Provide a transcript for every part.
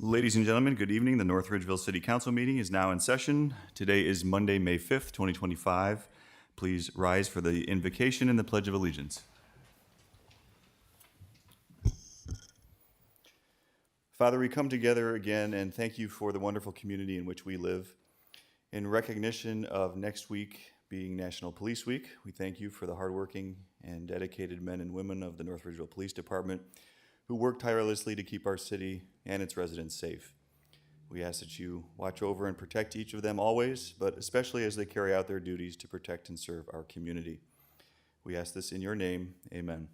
Ladies and gentlemen, good evening. The North Ridgeville City Council meeting is now in session. Today is Monday, May 5th, 2025. Please rise for the invocation and the Pledge of Allegiance. Father, we come together again and thank you for the wonderful community in which we live. In recognition of next week being National Police Week, we thank you for the hardworking and dedicated men and women of the North Ridgeville Police Department who work tirelessly to keep our city and its residents safe. We ask that you watch over and protect each of them always, but especially as they carry out their duties to protect and serve our community. We ask this in your name, amen.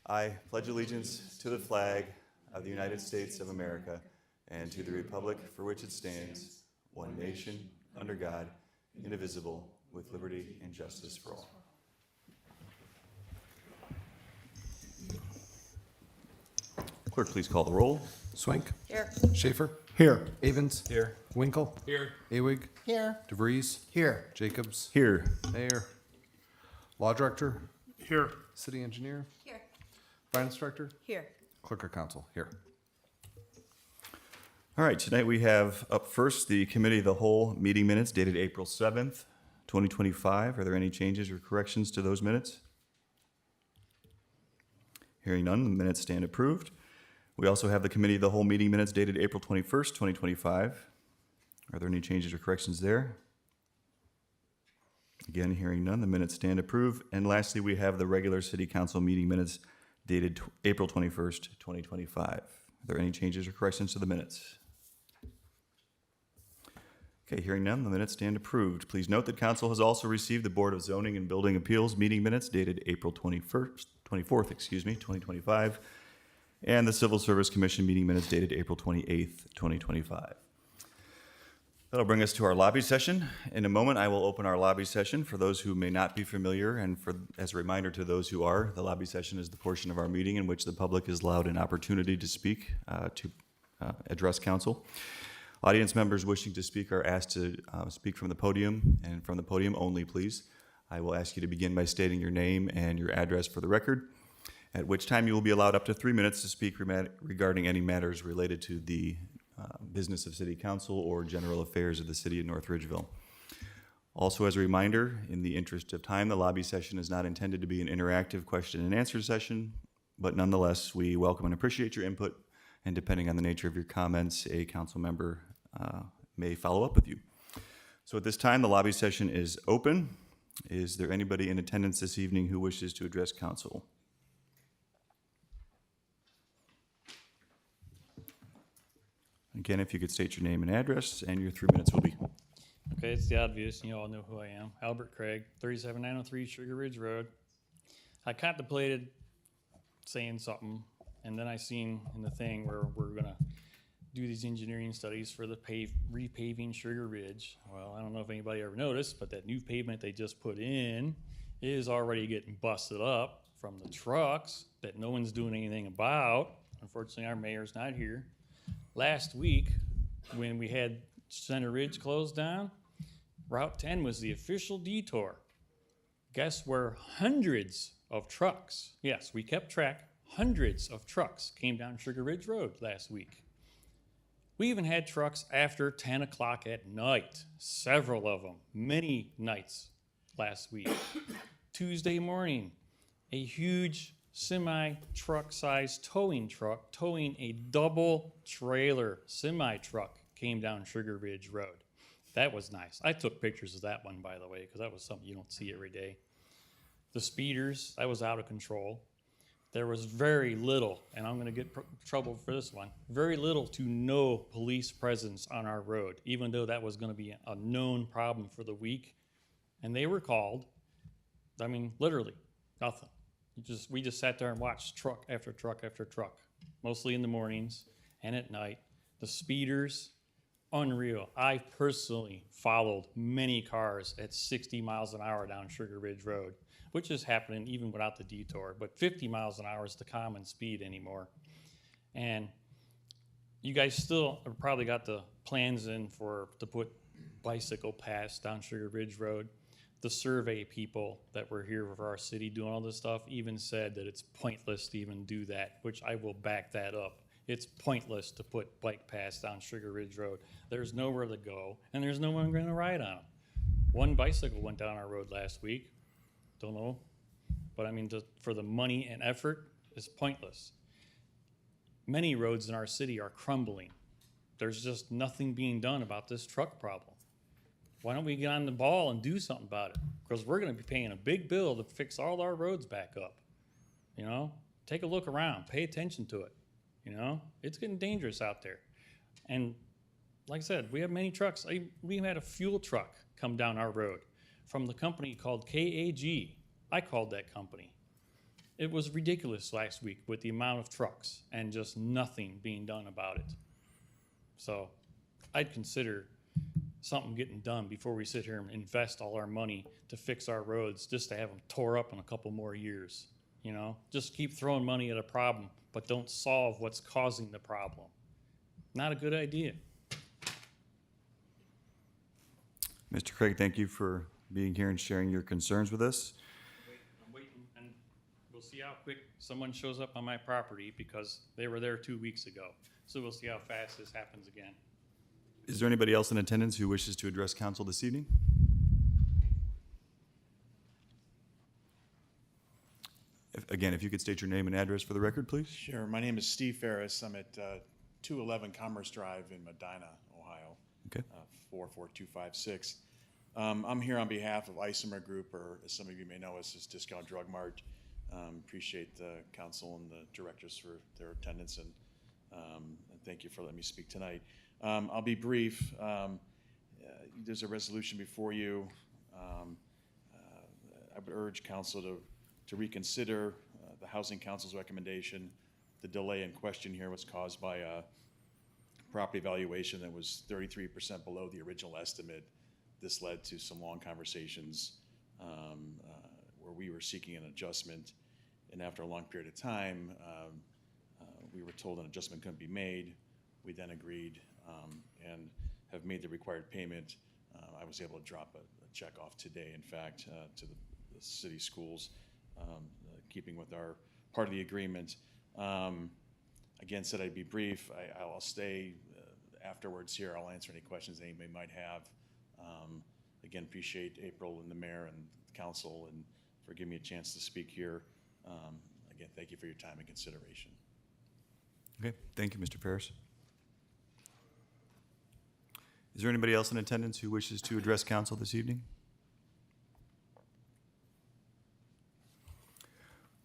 I pledge allegiance to the flag of the United States of America and to the republic for which it stands, one nation, under God, indivisible, with liberty and justice for all. Clerk, please call the roll. Swank. Here. Schaefer. Here. Avens. Here. Winkle. Here. Awig. Here. DeVries. Here. Jacobs. Here. Mayor. Law Director. Here. City Engineer. Here. Finance Director. Here. Clerk of Council. Here. All right, tonight we have up first the Committee of the Whole meeting minutes dated April 7th, 2025. Are there any changes or corrections to those minutes? Hearing none, the minutes stand approved. We also have the Committee of the Whole meeting minutes dated April 21st, 2025. Are there any changes or corrections there? Again, hearing none, the minutes stand approved. And lastly, we have the regular City Council meeting minutes dated April 21st, 2025. Are there any changes or corrections to the minutes? Okay, hearing none, the minutes stand approved. Please note that Council has also received the Board of Zoning and Building Appeals meeting minutes dated April 24th, 2025, and the Civil Service Commission meeting minutes dated April 28th, 2025. That'll bring us to our lobby session. In a moment, I will open our lobby session for those who may not be familiar, and as a reminder to those who are, the lobby session is the portion of our meeting in which the public is allowed an opportunity to speak, to address Council. Audience members wishing to speak are asked to speak from the podium, and from the podium only, please. I will ask you to begin by stating your name and your address for the record, at which time you will be allowed up to 3 minutes to speak regarding any matters related to the business of City Council or general affairs of the City of North Ridgeville. Also, as a reminder, in the interest of time, the lobby session is not intended to be an interactive question and answer session, but nonetheless, we welcome and appreciate your input, and depending on the nature of your comments, a council member may follow up with you. So at this time, the lobby session is open. Is there anybody in attendance this evening who wishes to address Council? Again, if you could state your name and address, and your 3 minutes will be. Okay, it's the obvious. You all know who I am. Albert Craig, 37903 Sugar Ridge Road. I contemplated saying something, and then I seen in the thing where we're going to do these engineering studies for the repaving Sugar Ridge. Well, I don't know if anybody ever noticed, but that new pavement they just put in is already getting busted up from the trucks that no one's doing anything about. Unfortunately, our mayor's not here. Last week, when we had Center Ridge closed down, Route 10 was the official detour. Guess where hundreds of trucks, yes, we kept track, hundreds of trucks came down Sugar Ridge Road last week. We even had trucks after 10 o'clock at night, several of them, many nights last week. Tuesday morning, a huge semi-truck sized towing truck towing a double trailer semi-truck came down Sugar Ridge Road. That was nice. I took pictures of that one, by the way, because that was something you don't see every day. The speeders, that was out of control. There was very little, and I'm going to get trouble for this one, very little to no police presence on our road, even though that was going to be a known problem for the week. And they were called. I mean, literally, nothing. We just sat there and watched truck after truck after truck, mostly in the mornings and at night. The speeders, unreal. I personally followed many cars at 60 miles an hour down Sugar Ridge Road, which is happening even without the detour, but 50 miles an hour is the common speed anymore. And you guys still have probably got the plans in to put bicycle paths down Sugar Ridge Road. The survey people that were here for our city doing all this stuff even said that it's pointless to even do that, which I will back that up. It's pointless to put bike paths down Sugar Ridge Road. There's nowhere to go, and there's no one going to ride on them. One bicycle went down our road last week. Don't know. But I mean, for the money and effort, it's pointless. Many roads in our city are crumbling. There's just nothing being done about this truck problem. Why don't we get on the ball and do something about it? Because we're going to be paying a big bill to fix all our roads back up. You know, take a look around, pay attention to it. You know, it's getting dangerous out there. And like I said, we have many trucks. We had a fuel truck come down our road from the company called KAG. I called that company. It was ridiculous last week with the amount of trucks and just nothing being done about it. So I'd consider something getting done before we sit here and invest all our money to fix our roads just to have them tore up in a couple more years. You know, just keep throwing money at a problem, but don't solve what's causing the problem. Not a good idea. Mr. Craig, thank you for being here and sharing your concerns with us. I'm waiting, and we'll see how quick someone shows up on my property because they were there 2 weeks ago. So we'll see how fast this happens again. Is there anybody else in attendance who wishes to address council this evening? Again, if you could state your name and address for the record, please. Sure. My name is Steve Ferris. I'm at 211 Commerce Drive in Medina, Ohio. Okay. 44256. I'm here on behalf of Isomer Group, or as some of you may know us as Discount Drug Mart. Appreciate the council and the directors for their attendance, and thank you for letting me speak tonight. I'll be brief. There's a resolution before you. I would urge council to reconsider the Housing Council's recommendation. The delay in question here was caused by a property valuation that was 33% below the original estimate. This led to some long conversations where we were seeking an adjustment, and after a long period of time, we were told an adjustment couldn't be made. We then agreed and have made the required payment. I was able to drop a check off today, in fact, to the city schools, keeping with our part of the agreement. Again, said I'd be brief. I'll stay afterwards here. I'll answer any questions anybody might have. Again, appreciate April and the mayor and the council and for giving me a chance to speak here. Again, thank you for your time and consideration. Okay, thank you, Mr. Ferris. Is there anybody else in attendance who wishes to address council this evening?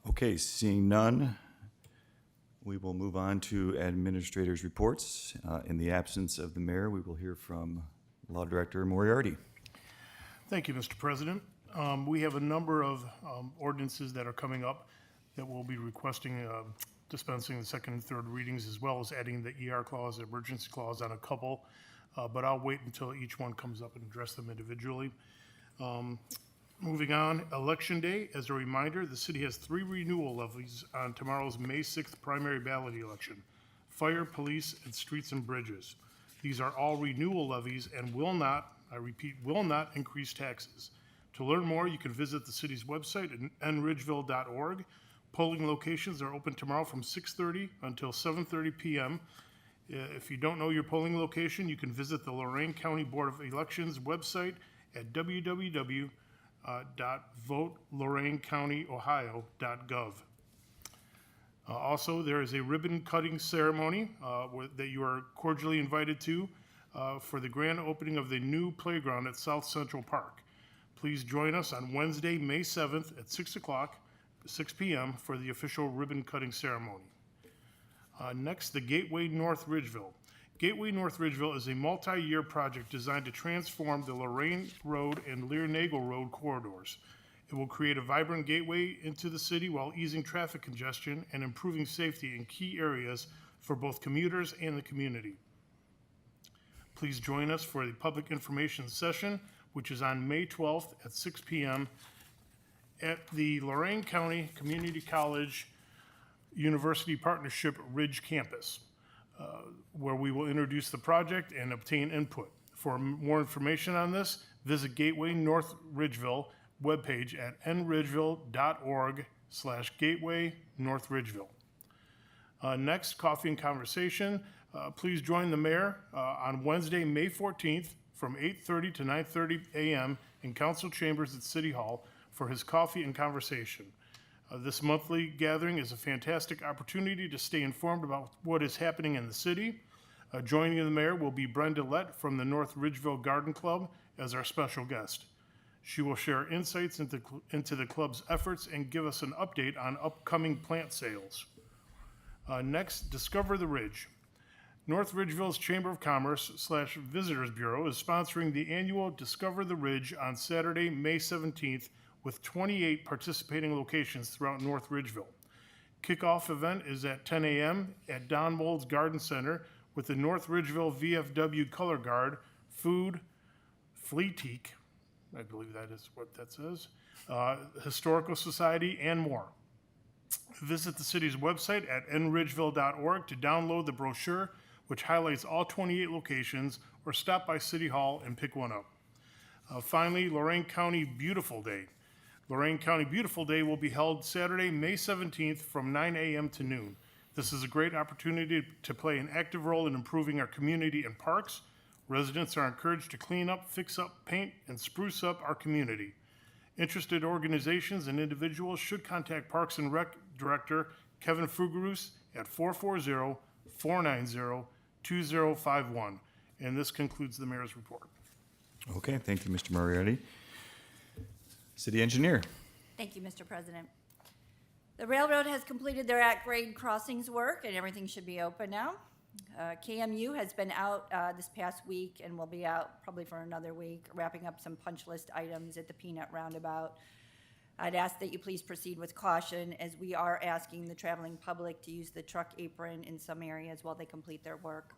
Okay, seeing none, we will move on to administrators' reports. In the absence of the mayor, we will hear from Law Director Moriarty. Thank you, Mr. President. We have a number of ordinances that are coming up that we'll be requesting dispensing the second and third readings, as well as adding the ER clause, the emergency clause on a couple, but I'll wait until each one comes up and address them individually. Moving on, Election Day. As a reminder, the city has 3 renewal levies on tomorrow's May 6th primary ballot election: fire, police, and streets and bridges. These are all renewal levies and will not, I repeat, will not increase taxes. To learn more, you can visit the city's website at nridgeville.org. Polling locations are open tomorrow from 6:30 until 7:30 p.m. If you don't know your polling location, you can visit the Lorain County Board of Elections website at www.voteloraincounty.ohio.gov. Also, there is a ribbon cutting ceremony that you are cordially invited to for the grand opening of the new playground at South Central Park. Please join us on Wednesday, May 7th at 6 p.m. for the official ribbon cutting ceremony. Next, the Gateway North Ridgeville. Gateway North Ridgeville is a multi-year project designed to transform the Lorain Road and Lear-Nagel Road corridors. It will create a vibrant gateway into the city while easing traffic congestion and improving safety in key areas for both commuters and the community. Please join us for the public information session, which is on May 12th at 6 p.m. at the Lorain County Community College University Partnership Ridge Campus, where we will introduce the project and obtain input. For more information on this, visit Gateway North Ridgeville webpage at nridgeville.org/Gateway North Ridgeville. Next, coffee and conversation. Please join the mayor on Wednesday, May 14th from 8:30 to 9:30 a.m. in council chambers at City Hall for his coffee and conversation. This monthly gathering is a fantastic opportunity to stay informed about what is happening in the city. Joining the mayor will be Brenda Lett from the North Ridgeville Garden Club as our special guest. She will share insights into the club's efforts and give us an update on upcoming plant sales. Next, Discover the Ridge. North Ridgeville's Chamber of Commerce/Visitors Bureau is sponsoring the annual Discover the Ridge on Saturday, May 17th, with 28 participating locations throughout North Ridgeville. Kickoff event is at 10 a.m. at Don Mold's Garden Center with the North Ridgeville VFW Color Guard, food, Fleetique, I believe that is what that says, Historical Society, and more. Visit the city's website at nridgeville.org to download the brochure, which highlights all 28 locations, or stop by City Hall and pick one up. Finally, Lorain County Beautiful Day. Lorain County Beautiful Day will be held Saturday, May 17th from 9 a.m. to noon. This is a great opportunity to play an active role in improving our community and parks. Residents are encouraged to clean up, fix up, paint, and spruce up our community. Interested organizations and individuals should contact Parks and Rec Director Kevin Fugarus at 440-490-2051. And this concludes the mayor's report. Okay, thank you, Mr. Moriarty. City Engineer. Thank you, Mr. President. The railroad has completed their at-grade crossings work, and everything should be open now. KMU has been out this past week and will be out probably for another week, wrapping up some punch list items at the Peanut Roundabout. I'd ask that you please proceed with caution, as we are asking the traveling public to use the truck apron in some areas while they complete their work.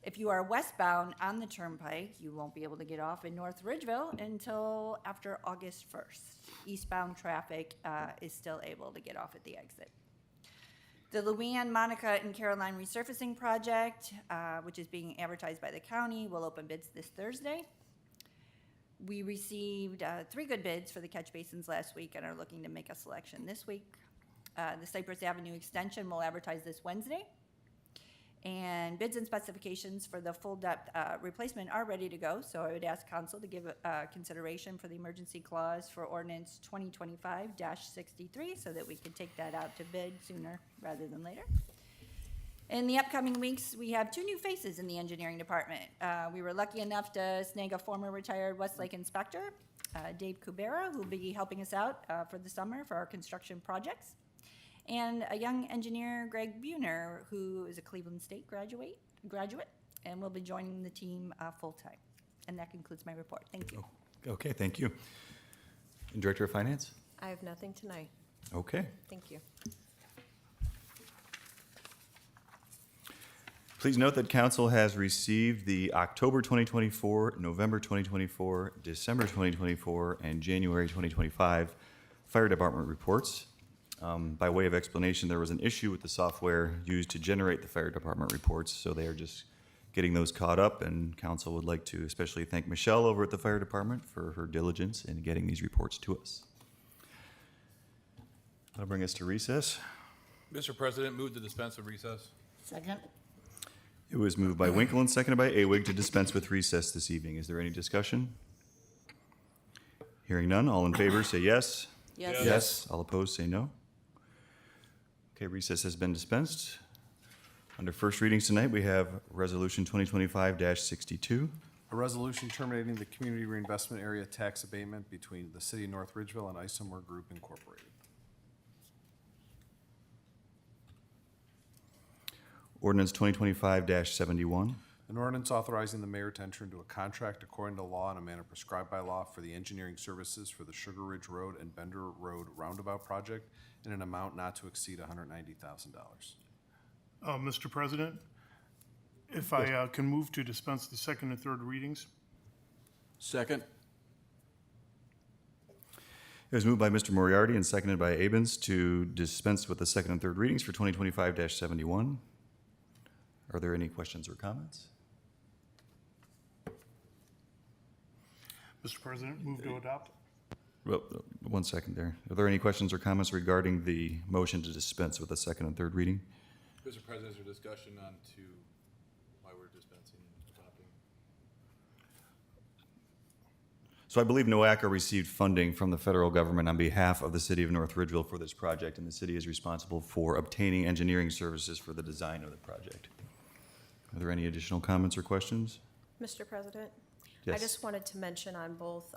If you are westbound on the turnpike, you won't be able to get off in North Ridgeville until after August 1st. Eastbound traffic is still able to get off at the exit. The Luann, Monica, and Caroline resurfacing project, which is being advertised by the county, will open bids this Thursday. We received 3 good bids for the catch basins last week and are looking to make a selection this week. The Cypress Avenue extension will advertise this Wednesday. And bids and specifications for the full depth replacement are ready to go, so I would ask council to give consideration for the emergency clause for ordinance 2025-63 so that we can take that out to bid sooner rather than later. In the upcoming weeks, we have 2 new faces in the engineering department. We were lucky enough to snag a former retired Westlake inspector, Dave Kubera, who will be helping us out for the summer for our construction projects. And a young engineer, Greg Buhner, who is a Cleveland State graduate, and will be joining the team full-time. And that concludes my report. Thank you. Okay, thank you. And Director of Finance? I have nothing tonight. Okay. Thank you. Please note that council has received the October 2024, November 2024, December 2024, and January 2025 fire department reports. By way of explanation, there was an issue with the software used to generate the fire department reports, so they are just getting those caught up, and council would like to especially thank Michelle over at the fire department for her diligence in getting these reports to us. That'll bring us to recess. Mr. President, move to dispense with recess. Second? It was moved by Winkle and seconded by Awig to dispense with recess this evening. Is there any discussion? Hearing none, all in favor say yes. Yes. Yes. All opposed say no. Okay, recess has been dispensed. Under first readings tonight, we have Resolution 2025-62. A resolution terminating the community reinvestment area tax abatement between the city of North Ridgeville and Isomar Group Incorporated. Ordinance 2025-71. An ordinance authorizing the mayor to enter into a contract according to law in a manner prescribed by law for the engineering services for the Sugar Ridge Road and Bender Road Roundabout Project in an amount not to exceed $190,000. Mr. President, if I can move to dispense the second and third readings. Second. It was moved by Mr. Moriarty and seconded by Abens to dispense with the second and third readings for 2025-71. Are there any questions or comments? Mr. President, move to adopt. Well, 1 second there. Are there any questions or comments regarding the motion to dispense with the second and third reading? Mr. President, is there discussion on to why we're dispensing and adopting? So I believe NOACA received funding from the federal government on behalf of the city of North Ridgeville for this project, and the city is responsible for obtaining engineering services for the design of the project. Are there any additional comments or questions? Mr. President? I Yes. just wanted to mention on both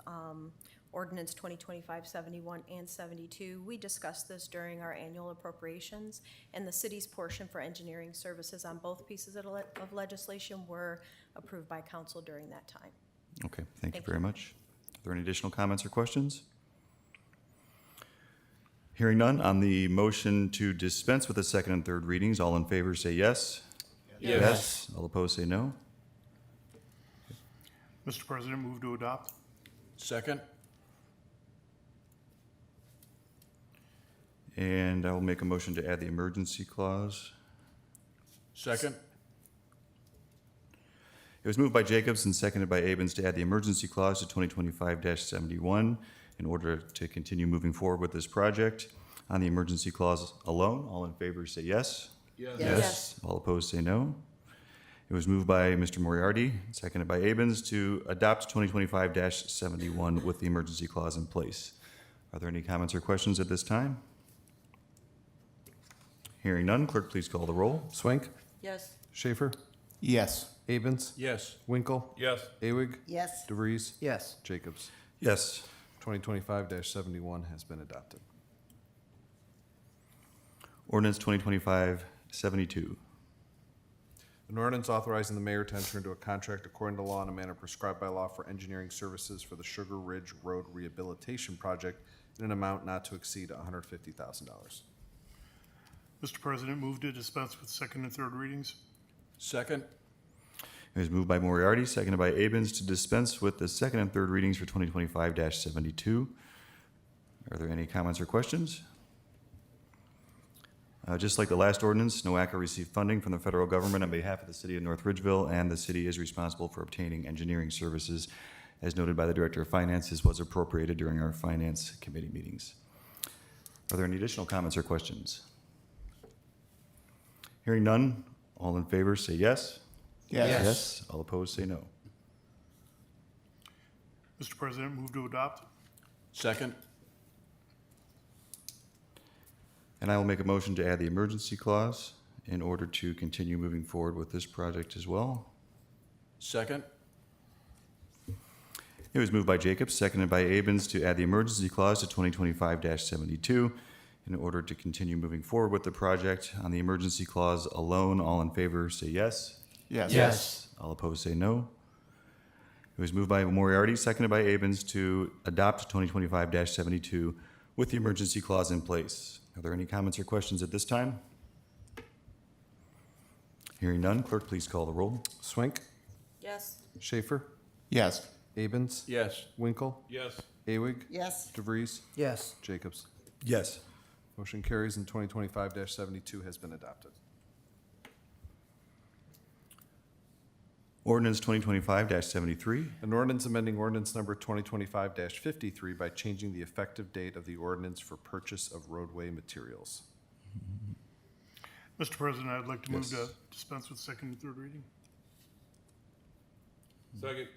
ordinance 2025-71 and 72, we discussed this during our annual appropriations, and the city's portion for engineering services on both pieces of legislation were approved by council during that time. Okay, thank you Thank very you. much. Are there any additional comments or questions? Hearing none, on the motion to dispense with the second and third readings, all in favor say yes. Yes. All opposed say no. Mr. President, move to adopt. Second. And I will make a motion to add the emergency clause. Second. It was moved by Jacobs and seconded by Abens to add the emergency clause to 2025-71 in order to continue moving forward with this project. On the emergency clause alone, all in favor say yes. Yes. All opposed say no. It was moved by Mr. Moriarty, seconded by Abens to adopt 2025-71 with the emergency clause in place. Are there any comments or questions at this time? Hearing none, clerk, please call the roll. Swank, Yes. Schaefer, Yes. Abens, Yes. Winkle, Yes. Awig, Yes. DeVries, Yes. Jacobs. Yes. 2025-71 has been adopted. Ordinance 2025-72. An ordinance authorizing the mayor to enter into a contract according to law in a manner prescribed by law for engineering services for the Sugar Ridge Road Rehabilitation Project in an amount not to exceed $150,000. Mr. President, move to dispense with second and third readings. Second. It was moved by Moriarty, seconded by Abens to dispense with the second and third readings for 2025-72. Are there any comments or questions? Just like the last ordinance, NOACA received funding from the federal government on behalf of the city of North Ridgeville, and the city is responsible for obtaining engineering services. As noted by the Director of Finance, this was appropriated during our Finance Committee meetings. Are there any additional comments or questions? Hearing none, all in favor say yes. Yes. All opposed say no. Mr. President, move to adopt. Second. And I will make a motion to add the emergency clause in order to continue moving forward with this project as well. Second. It was moved by Jacobs, seconded by Abens to add the emergency clause to 2025-72 in order to continue moving forward with the project. On the emergency clause alone, all in favor say yes. Yes. All opposed say no. It was moved by Moriarty, seconded by Abens to adopt 2025-72 with the emergency clause in place. Are there any comments or questions at this time? Hearing none, clerk, please call the roll. Swank, Yes. Schaefer, Yes. Abens, Yes. Winkle, Yes. Awig, Yes. DeVries, Yes. Jacobs. Yes. Motion carries and 2025-72 has been adopted. Ordinance 2025-73. An ordinance amending ordinance number 2025-53 by changing the effective date of the ordinance for purchase of roadway materials. Mr. President, I'd like to move to Yes. dispense with second and third reading. Second.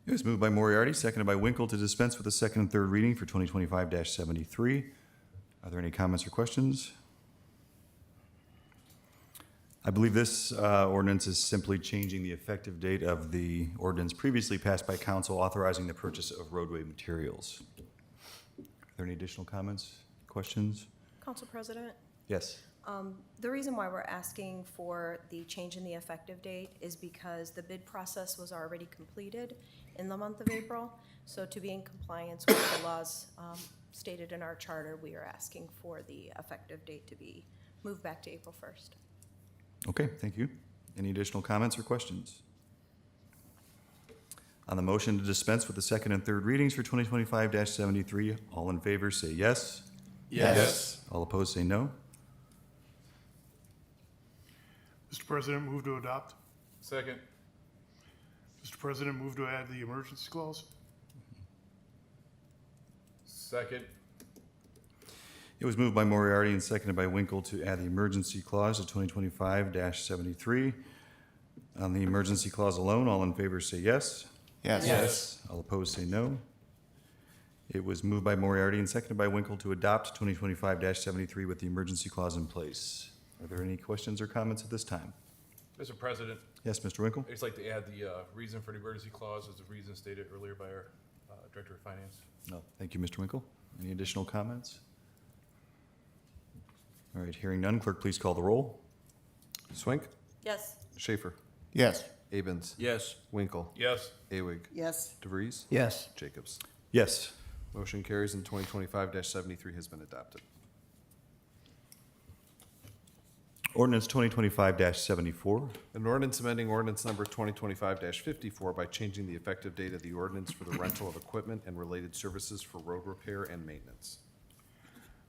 It was moved by Moriarty, seconded by Winkle to dispense with the second and third reading for 2025-73. Are there any comments or questions? I believe this ordinance is simply changing the effective date of the ordinance previously passed by council authorizing the purchase of roadway materials. Are there any additional comments, questions? Council President? Yes. The reason why we're asking for the change in the effective date is because the bid process was already completed in the month of April. So to be in compliance with the laws stated in our charter, we are asking for the effective date to be moved back to April 1st. Okay, thank you. Any additional comments or questions? On the motion to dispense with the second and third readings for 2025-73, all in favor say yes. Yes. All opposed say no. Mr. President, move to adopt. Second. Mr. President, move to add the emergency clause. Second. It was moved by Moriarty and seconded by Winkle to add the emergency clause to 2025-73. On the emergency clause alone, all in favor say yes. Yes. All opposed say no. It was moved by Moriarty and seconded by Winkle to adopt 2025-73 with the emergency clause in place. Are there any questions or comments at this time? Mr. President, Yes, Mr. Winkle? I'd just like to add the reason for the emergency clause as the reason stated earlier by our Director of Finance. No. Thank you, Mr. Winkle. Any additional comments? All right, hearing none, clerk, please call the roll. Swink, Yes. Schaefer, Yes. Abens, Yes. Winkle, Yes. Awig, Yes. DeVries, Yes. Jacobs. Yes. Motion carries and 2025-73 has been adopted. Ordinance 2025-74. An ordinance amending ordinance number 2025-54 by changing the effective date of the ordinance for the rental of equipment and related services for road repair and maintenance.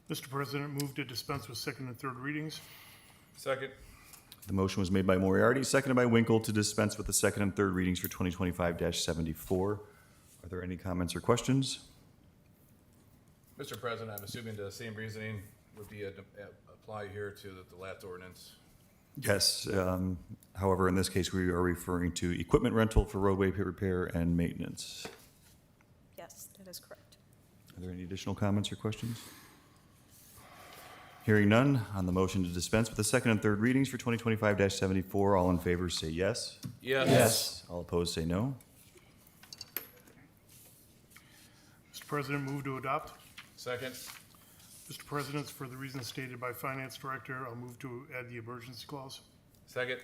Mr. President, move to dispense with second and third readings. Second. The motion was made by Moriarty, seconded by Winkle to dispense with the second and third readings for 2025-74. Are there any comments or questions? Mr. President, I'm assuming the same reasoning would be apply here to the last ordinance. Yes. However, in this case, we are referring to equipment rental for roadway repair and maintenance. Yes, that is correct. Are there any additional comments or questions? Hearing none, on the motion to dispense with the second and third readings for 2025-74, all in favor say yes. Yes. All opposed say no. Mr. President, move to adopt. Second. Mr. President, for the reasons stated by Finance Director, I'll move to add the emergency clause. Second.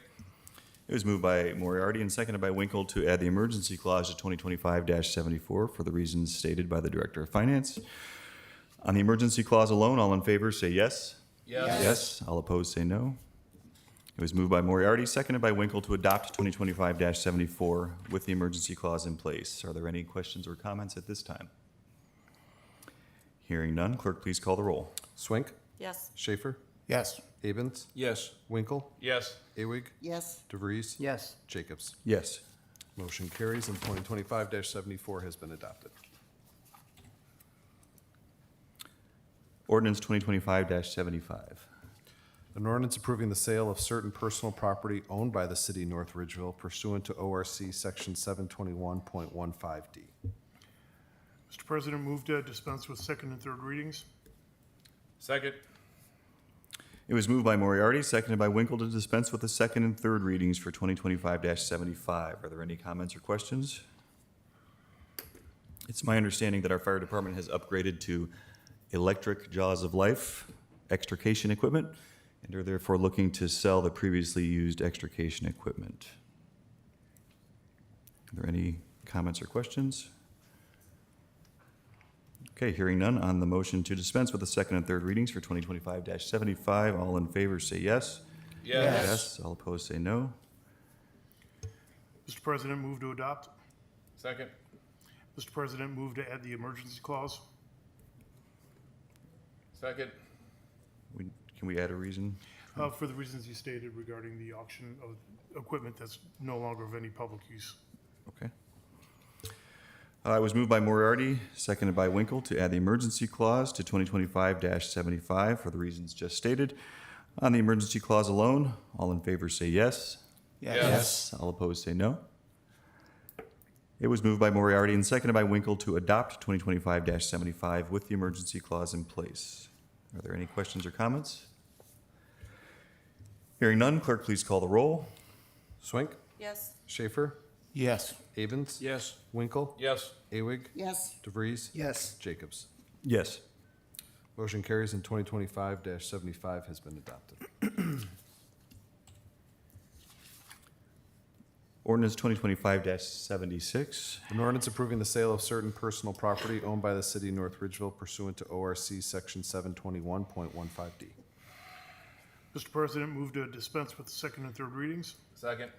It was moved by Moriarty and seconded by Winkle to add the emergency clause to 2025-74 for the reasons stated by the Director of Finance. On the emergency clause alone, all in favor say yes. Yes. All opposed say no. It was moved by Moriarty, seconded by Winkle to adopt 2025-74 with the emergency clause in place. Are there any questions or comments at this time? Hearing none, clerk, please call the roll. Swink, Yes. Schaefer, Yes. Abens, Yes. Winkle, Yes. Awig, Yes. DeVries, Yes. Jacobs. Yes. Motion carries and 2025-74 has been adopted. Ordinance 2025-75. An ordinance approving the sale of certain personal property owned by the city of North Ridgeville pursuant to ORC Section 721.15D. Mr. President, move to dispense with second and third readings. Second. It was moved by Moriarty, seconded by Winkle to dispense with the second and third readings for 2025-75. Are there any comments or questions? It's my understanding that our fire department has upgraded to electric jaws of life extrication equipment and are therefore looking to sell the previously used extrication equipment. Are there any comments or questions? Okay, hearing none, on the motion to dispense with the second and third readings for 2025-75, all in favor say yes. Yes. All opposed say no. Mr. President, move to adopt. Second. Mr. President, move to add the emergency clause. Second. Can we add a reason? For the reasons you stated regarding the auction of equipment that's no longer of any public use. Okay. It was moved by Moriarty, seconded by Winkle to add the emergency clause to 2025-75 for the reasons just stated. On the emergency clause alone, all in favor say yes. Yes. All opposed say no. It was moved by Moriarty and seconded by Winkle to adopt 2025-75 with the emergency clause in place. Are there any questions or comments? Hearing none, clerk, please call the roll. Swink, Yes. Schaefer, Yes. Abens, Yes. Winkle, Yes. Awig, Yes. DeVries, Yes. Jacobs. Yes. Motion carries and 2025-75 has been adopted. Ordinance 2025-76. An ordinance approving the sale of certain personal property owned by the city of North Ridgeville pursuant to ORC Section 721.15D. Mr. President, move to dispense with the second and third readings. Second.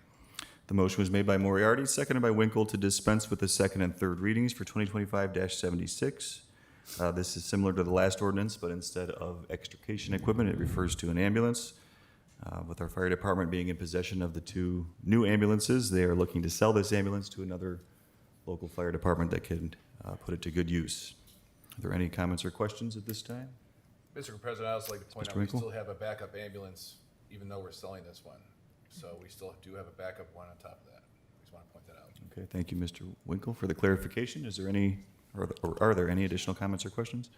The motion was made by Moriarty, seconded by Winkle to dispense with the second and third readings for 2025-76. This is similar to the last ordinance, but instead of extrication equipment, it refers to an ambulance. With our fire department being in possession of the two new ambulances, they are looking to sell this ambulance to another local fire department that can put it to good use. Are there any comments or questions at this time? Mr. President, I'd also like to point Mr. out, we Winkle? still have a backup ambulance, even though we're selling this one. So we still do have a backup one on top of that. Just want to point that out. Okay, thank you, Mr. Winkle, for the clarification. Is there any, or are there any additional comments or questions?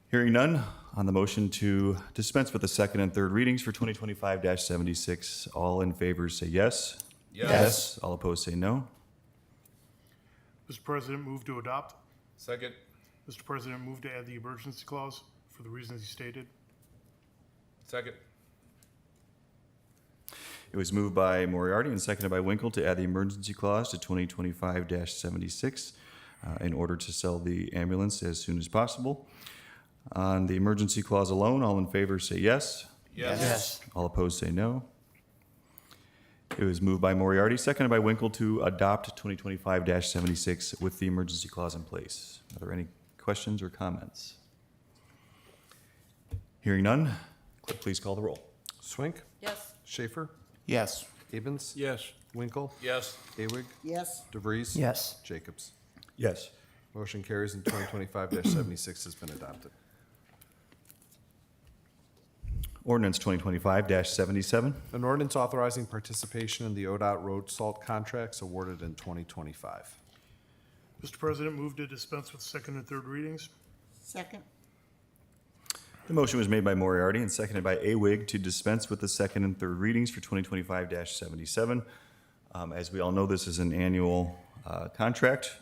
Hearing none, on the motion to dispense with the second and third readings for 2025-76, all in favor say yes. Yes. All opposed say no. Mr. President, move to adopt. Second. Mr. President, move to add the emergency clause for the reasons he stated. Second. It was moved by Moriarty and seconded by Winkle to add the emergency clause to 2025-76 in order to sell the ambulance as soon as possible. On the emergency clause alone, all in favor say yes. Yes. All opposed say no. It was moved by Moriarty, seconded by Winkle to adopt 2025-76 with the emergency clause in place. Are there any questions or comments? Hearing none, clerk, please call the roll. Swink? Yes. Schaefer? Yes. Abens? Yes. Winkle? Yes. Awig? yes, DeVries? Yes. Jacobs? Yes. Motion carries and 2025-76 has been adopted. Ordinance 2025-77. An ordinance authorizing participation in the ODOT road salt contracts awarded in 2025. Mr. President, move to dispense with second and third readings. second, The motion was made by Moriarty and seconded by Awig to dispense with the second and third readings for 2025-77. As we all know, this is an annual contract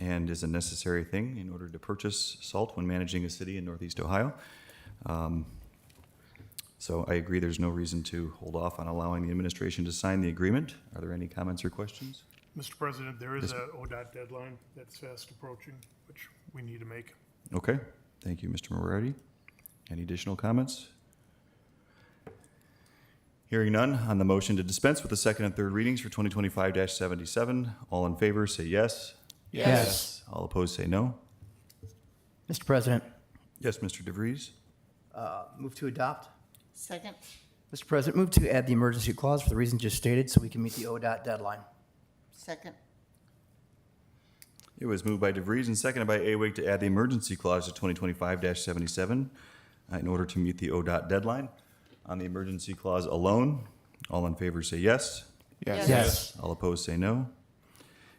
and is a necessary thing in order to purchase salt when managing a city in Northeast Ohio. So I agree there's no reason to hold off on allowing the administration to sign the agreement. Are there any comments or questions? Mr. President, there is a ODOT deadline that's fast approaching, which we need to make. Okay, thank you, Mr. Moriarty. Any additional comments? Hearing none, on the motion to dispense with the second and third readings for 2025-77, all in favor say yes. Yes. All opposed say no. Mr. President, Yes, Mr. DeVries? move to adopt. second, Mr. President, move to add the emergency clause for the reason just stated so we can meet the ODOT deadline. second, It was moved by DeVries and seconded by Awig to add the emergency clause to 2025-77 in order to meet the ODOT deadline. On the emergency clause alone, all in favor say yes. Yes. All opposed say no.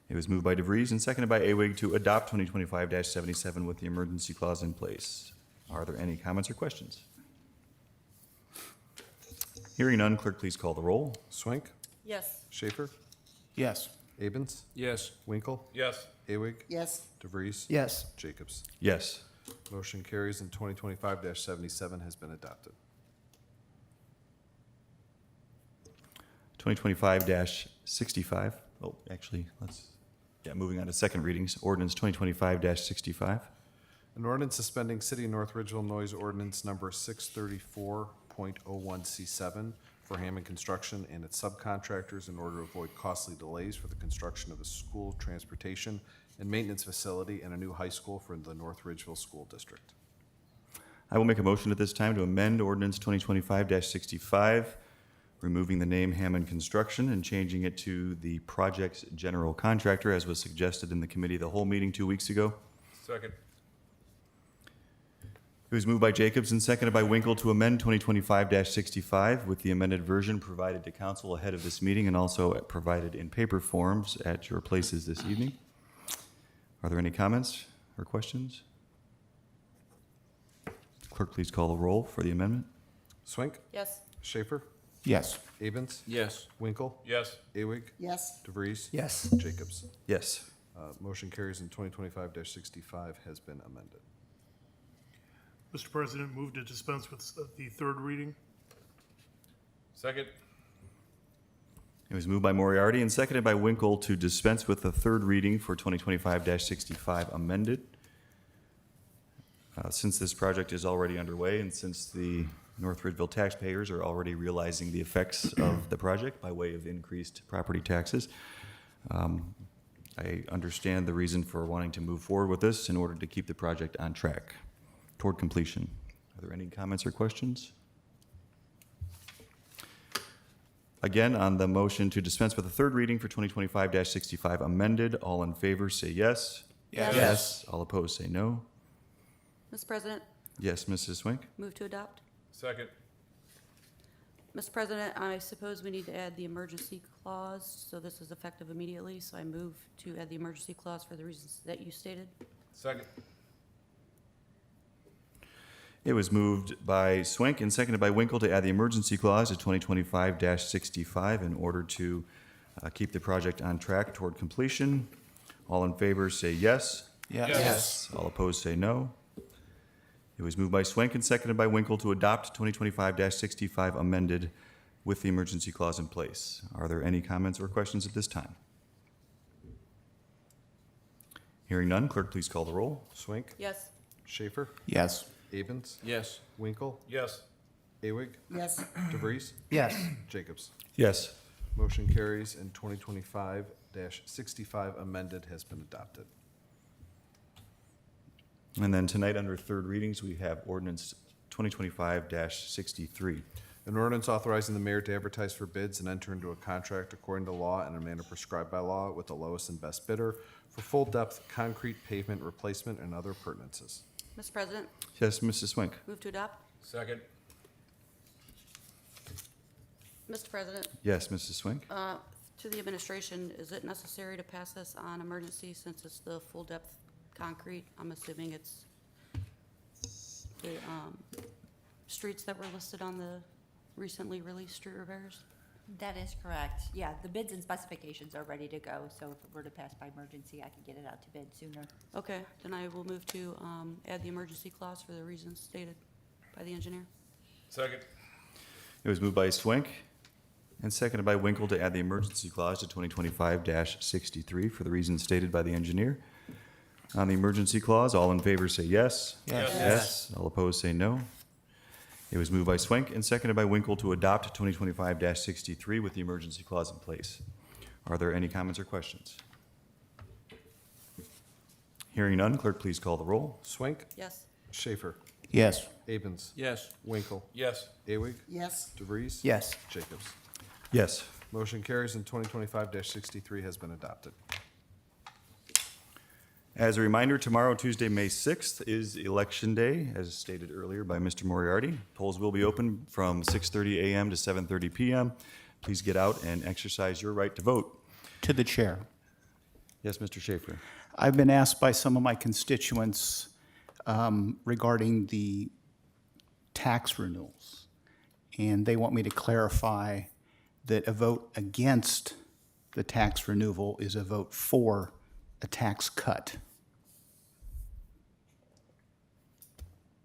It was moved by DeVries and seconded by Awig to adopt 2025-77 with the emergency clause in place. Are there any comments or questions? Hearing none, clerk, please call the roll. Swink? Yes. Schaefer? Yes. Abens? Yes. Winkle? Yes. Awig? yes, DeVries? Yes. Jacobs? Yes. Motion carries and 2025-77 has been adopted. 2025-65. Oh, actually, moving on to second readings. Ordinance 2025-65. An ordinance suspending City of North Ridgeville noise ordinance number 634.01C7 for Hammond Construction and its subcontractors in order to avoid costly delays for the construction of a school transportation and maintenance facility and a new high school for the North Ridgeville School District. I will make a motion at this time to amend ordinance 2025-65, removing the name Hammond Construction and changing it to the project's general contractor, as was suggested in the committee of the whole meeting 2 weeks ago. Second. It was moved by Jacobs and seconded by Winkle to amend 2025-65 with the amended version provided to council ahead of this meeting and also provided in paper forms at your places this evening. Are there any comments or questions? Clerk, please call the roll for the amendment. Swink? Yes. Schaefer? Yes. Abens? Yes. Winkle? Yes. Awig? yes, DeVries? Yes. Jacobs? Yes. Motion carries and 2025-65 has been amended. Mr. President, move to dispense with the third reading. Second. It was moved by Moriarty and seconded by Winkle to dispense with the third reading for 2025-65 amended. Since this project is already underway and since the North Ridgeville taxpayers are already realizing the effects of the project by way of increased property taxes, I understand the reason for wanting to move forward with this in order to keep the project on track toward completion. Are there any comments or questions? Again, on the motion to dispense with the third reading for 2025-65 amended, all in favor say yes. Yes. All opposed say no. Mr. President, Yes, Mrs. Swink? move to adopt. Second. Mr. President, I suppose we need to add the emergency clause, so this is effective immediately, so I move to add the emergency clause for the reasons that you stated. Second. It was moved by Swink and seconded by Winkle to add the emergency clause to 2025-65 in order to keep the project on track toward completion. All in favor say yes. Yes. All opposed say no. It was moved by Swink and seconded by Winkle to adopt 2025-65 amended with the emergency clause in place. Are there any comments or questions at this time? Hearing none, clerk, please call the roll. Swink, Yes. Schaefer, Yes. Abens, Yes. Winkle, Yes. Awig, Yes. DeVries, Yes. Jacobs. Yes. Motion carries and 2025-65 amended has been adopted. And then tonight, under third readings, we have ordinance 2025-63. An ordinance authorizing the mayor to advertise for bids and enter into a contract according to law in a manner prescribed by law with the lowest and best bidder for full-depth concrete pavement replacement and other appurtenances. Mr. President, Yes, Mrs. Swink? move to adopt. Second. Mr. President, Yes, Mrs. Swink? to the administration, is it necessary to pass this on emergency since it's the full-depth concrete? I'm assuming it's the streets that were listed on the recently released street repairs? That is correct. Yeah, the bids and specifications are ready to go, so if it were to pass by emergency, I could get it out to bid sooner. Okay, then I will move to add the emergency clause for the reasons stated by the engineer. Second. It was moved by Swink and seconded by Winkle to add the emergency clause to 2025-63 for the reasons stated by the engineer. On the emergency clause, all in favor say yes. Yes. All opposed say no. It was moved by Swink and seconded by Winkle to adopt 2025-63 with the emergency clause in place. Are there any comments or questions? Hearing none, clerk, please call the roll. Swink, Yes. Schaefer, Yes. Abens, Yes. Winkle, Yes. Awig, Yes. DeVries. Yes. Jacobs. Yes. Motion carries and 2025-63 has been adopted. As a reminder, tomorrow, Tuesday, May 6th, is Election Day, as stated earlier by Mr. Moriarty. Polls will be open from 6:30 a.m. to 7:30 p.m. Please get out and exercise your right to vote. To the chair. Yes, Mr. Schaefer. I've been asked by some of my constituents regarding the tax renewals, and they want me to clarify that a vote against the tax renewal is a vote for a tax cut.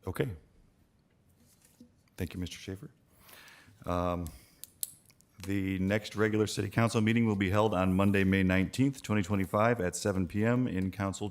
Okay. Thank you, Mr. Schaefer. The next regular city council meeting will be held on Monday, May 19th, 2025 at 7 p.m. in council